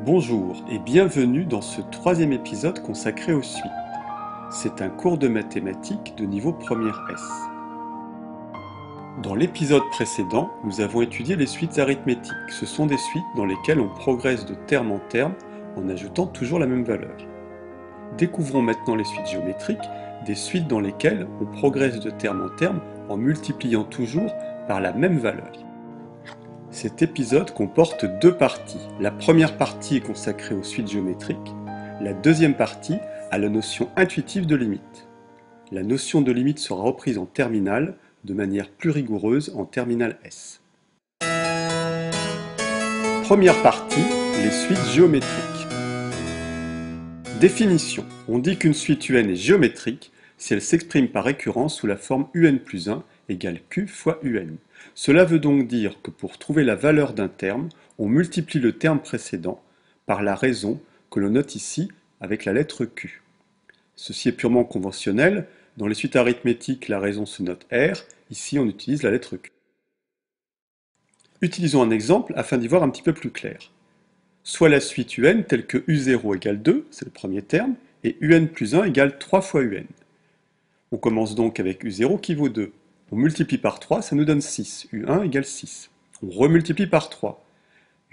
Bonjour et bienvenue dans ce troisième épisode consacré aux suites. C'est un cours de mathématiques de niveau première S. Dans l'épisode précédent, nous avons étudié les suites arithmétiques. Ce sont des suites dans lesquelles on progresse de terme en terme en ajoutant toujours la même valeur. Découvrons maintenant les suites géométriques, des suites dans lesquelles on progresse de terme en terme en multipliant toujours par la même valeur. Cet épisode comporte deux parties. La première partie est consacrée aux suites géométriques, la deuxième partie à la notion intuitive de limite. La notion de limite sera reprise en terminale de manière plus rigoureuse en terminale S. Première partie, les suites géométriques. Définition. On dit qu'une suite UN est géométrique si elle s'exprime par récurrence sous la forme UN plus 1 égale Q fois UN. Cela veut donc dire que pour trouver la valeur d'un terme, on multiplie le terme précédent par la raison que l'on note ici avec la lettre Q. Ceci est purement conventionnel. Dans les suites arithmétiques, la raison se note R. Ici, on utilise la lettre Q. Utilisons un exemple afin d'y voir un petit peu plus clair. Soit la suite UN telle que U0 égale 2, c'est le premier terme, et UN plus 1 égale 3 fois UN. On commence donc avec U0 qui vaut 2. On multiplie par 3, ça nous donne 6. U1 égale 6. On remultiplie par 3.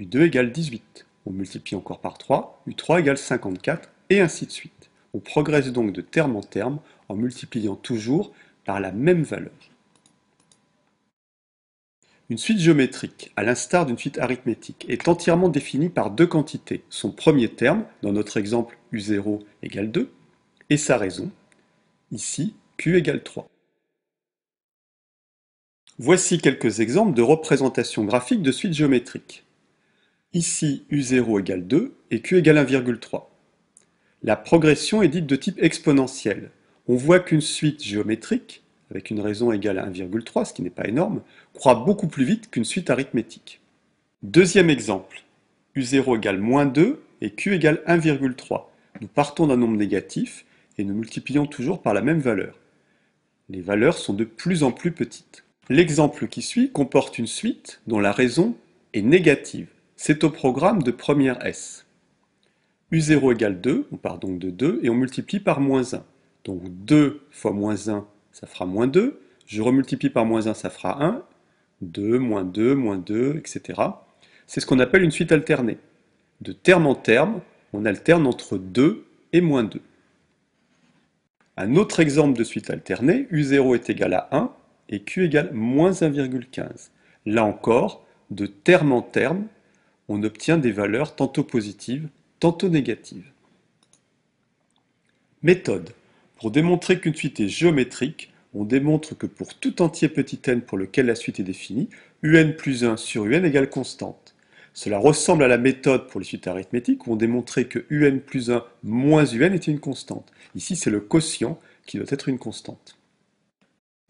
U2 égale 18. On multiplie encore par 3. U3 égale 54, et ainsi de suite. On progresse donc de terme en terme en multipliant toujours par la même valeur. Une suite géométrique, à l'instar d'une suite arithmétique, est entièrement définie par deux quantités. Son premier terme, dans notre exemple U0 égale 2, et sa raison, ici Q égale 3. Voici quelques exemples de représentation graphique de suites géométriques. Ici, U0 égale 2 et Q égale 1,3. La progression est dite de type exponentiel. On voit qu'une suite géométrique, avec une raison égale à 1,3, ce qui n'est pas énorme, croît beaucoup plus vite qu'une suite arithmétique. Deuxième exemple, U0 égale moins 2 et Q égale 1,3. Nous partons d'un nombre négatif et nous multiplions toujours par la même valeur. Les valeurs sont de plus en plus petites. L'exemple qui suit comporte une suite dont la raison est négative. C'est au programme de première S. U0 égale 2, on part donc de 2 et on multiplie par moins 1. Donc 2 fois moins 1, ça fera moins 2. Je remultiplie par moins 1, ça fera 1. 2, moins 2, etc. C'est ce qu'on appelle une suite alternée. De terme en terme, on alterne entre 2 et moins 2. Un autre exemple de suite alternée, U0 est égal à 1 et Q égale moins 1,15. Là encore, de terme en terme, on obtient des valeurs tantôt positives, tantôt négatives. Méthode. Pour démontrer qu'une suite est géométrique, on démontre que pour tout entier petit n pour lequel la suite est définie, un plus 1 sur un égale constante. Cela ressemble à la méthode pour les suites arithmétiques où on démontrait que un plus 1 moins un était une constante. Ici, c'est le quotient qui doit être une constante.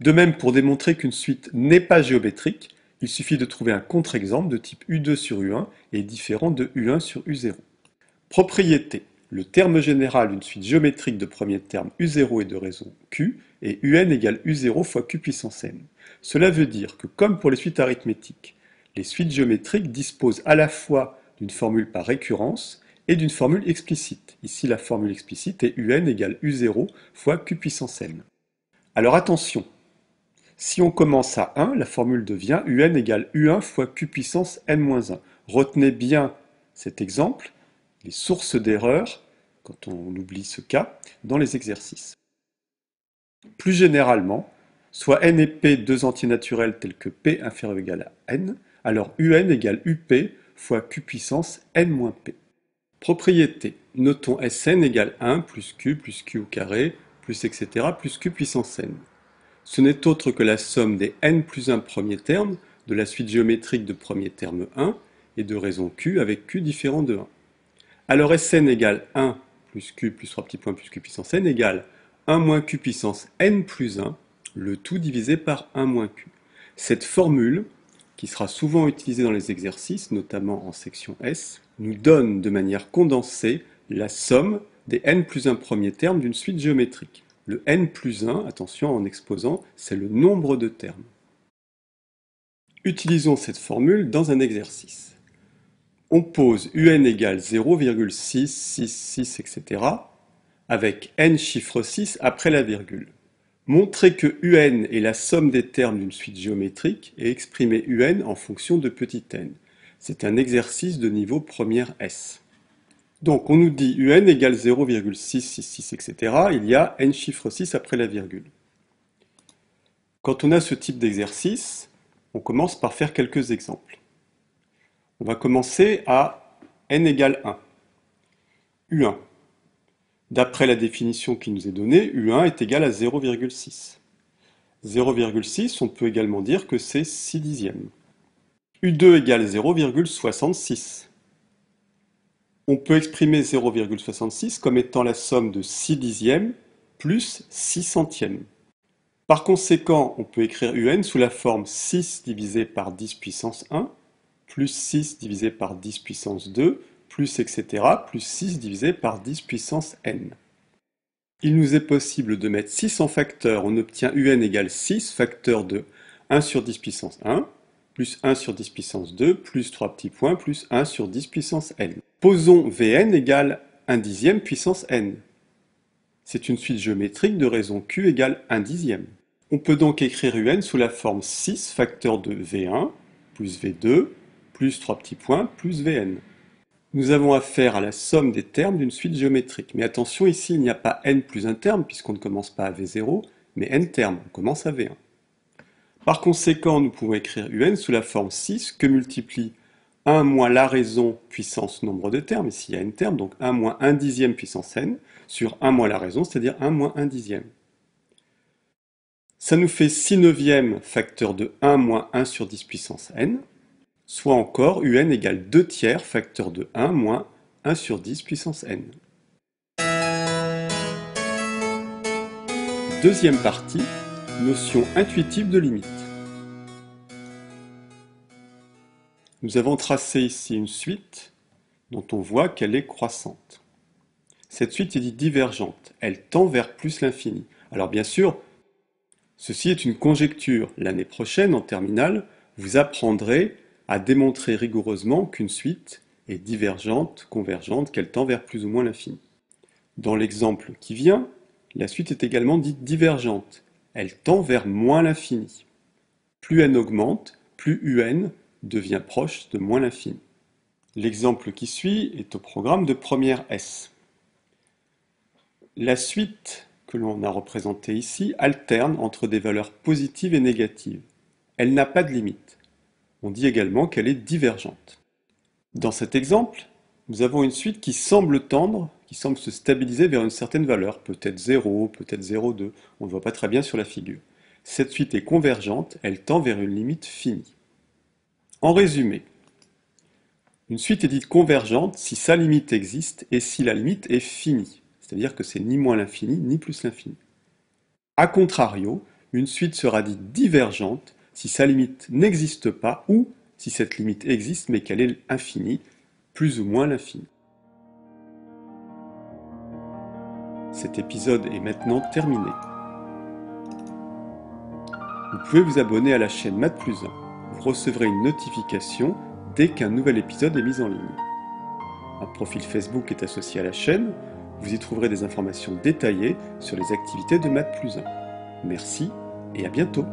De même, pour démontrer qu'une suite n'est pas géométrique, il suffit de trouver un contre-exemple de type U2 sur U1 est différent de U1 sur U0. Propriété. Le terme général d'une suite géométrique de premier terme U0 et de raison Q est UN égale U0 fois Q puissance n. Cela veut dire que, comme pour les suites arithmétiques, les suites géométriques disposent à la fois d'une formule par récurrence et d'une formule explicite. Ici, la formule explicite est UN égale U0 fois Q puissance n. Alors attention, si on commence à 1, la formule devient UN égale U1 fois Q puissance n-1. Retenez bien cet exemple, les sources d'erreur, quand on oublie ce cas, dans les exercices. Plus généralement, soit n et p deux entiers naturels tels que p inférieur ou égal à n, alors un égale up fois q puissance n moins p. Propriété. Notons Sn égale 1 plus q au carré, plus etc. plus q puissance n. Ce n'est autre que la somme des n plus 1 premiers termes de la suite géométrique de premier terme 1 et de raison q avec q différent de 1. Alors Sn égale 1 plus q plus 3 petits points plus q puissance n égale 1 moins q puissance n plus 1, le tout divisé par 1 moins q. Cette formule, qui sera souvent utilisée dans les exercices, notamment en section S, nous donne de manière condensée la somme des n plus 1 premiers termes d'une suite géométrique. Le n plus 1, attention en exposant, c'est le nombre de termes. Utilisons cette formule dans un exercice. On pose un égale 0,666, etc. avec n chiffre 6 après la virgule. Montrer que un est la somme des termes d'une suite géométrique et exprimer un en fonction de petit n. C'est un exercice de niveau première S. Donc on nous dit un égale 0,666, etc. Il y a n chiffre 6 après la virgule. Quand on a ce type d'exercice, on commence par faire quelques exemples. On va commencer à n égale 1. U1. D'après la définition qui nous est donnée, U1 est égal à 0,6. 0,6, on peut également dire que c'est 6 dixièmes. U2 égale 0,66. On peut exprimer 0,66 comme étant la somme de 6 dixièmes plus 6 centièmes. Par conséquent, on peut écrire UN sous la forme 6 divisé par 10 puissance 1, plus 6 divisé par 10 puissance 2, plus etc., plus 6 divisé par 10 puissance n. Il nous est possible de mettre 6 en facteur, on obtient UN égale 6, facteur de 1 sur 10 puissance 1, plus 1 sur 10 puissance 2, plus 3 petits points, plus 1 sur 10 puissance n. Posons Vn égale 1 dixième puissance n. C'est une suite géométrique de raison Q égale 1 dixième. On peut donc écrire UN sous la forme 6 facteur de V1 plus V2 plus 3 petits points plus Vn. Nous avons affaire à la somme des termes d'une suite géométrique. Mais attention, ici, il n'y a pas n plus un terme, puisqu'on ne commence pas à V0, mais n termes, on commence à V1. Par conséquent, nous pouvons écrire UN sous la forme 6 que multiplie 1 moins la raison puissance nombre de termes, ici il y a n termes, donc 1 moins 1 dixième puissance n, sur 1 moins la raison, c'est-à-dire 1 moins 1 dixième. Ça nous fait 6 neuvièmes facteur de 1 moins 1 sur 10 puissance n, soit encore UN égale 2 tiers facteur de 1 moins 1 sur 10 puissance n. Deuxième partie, notion intuitive de limite. Nous avons tracé ici une suite dont on voit qu'elle est croissante. Cette suite est dite divergente, elle tend vers plus l'infini. Alors bien sûr, ceci est une conjecture. L'année prochaine, en terminale, vous apprendrez à démontrer rigoureusement qu'une suite est divergente, convergente, qu'elle tend vers plus ou moins l'infini. Dans l'exemple qui vient, la suite est également dite divergente. Elle tend vers moins l'infini. Plus n augmente, plus un devient proche de moins l'infini. L'exemple qui suit est au programme de première S. La suite que l'on a représentée ici alterne entre des valeurs positives et négatives. Elle n'a pas de limite. On dit également qu'elle est divergente. Dans cet exemple, nous avons une suite qui semble tendre, qui semble se stabiliser vers une certaine valeur, peut-être 0, peut-être 0,2, on ne voit pas très bien sur la figure. Cette suite est convergente, elle tend vers une limite finie. En résumé, une suite est dite convergente si sa limite existe et si la limite est finie, c'est-à-dire que c'est ni moins l'infini ni plus l'infini. A contrario, une suite sera dite divergente si sa limite n'existe pas ou si cette limite existe mais qu'elle est infinie, plus ou moins l'infini. Cet épisode est maintenant terminé. Vous pouvez vous abonner à la chaîne Math+1. Vous recevrez une notification dès qu'un nouvel épisode est mis en ligne. Un profil Facebook est associé à la chaîne. Vous y trouverez des informations détaillées sur les activités de Math+1. Merci et à bientôt.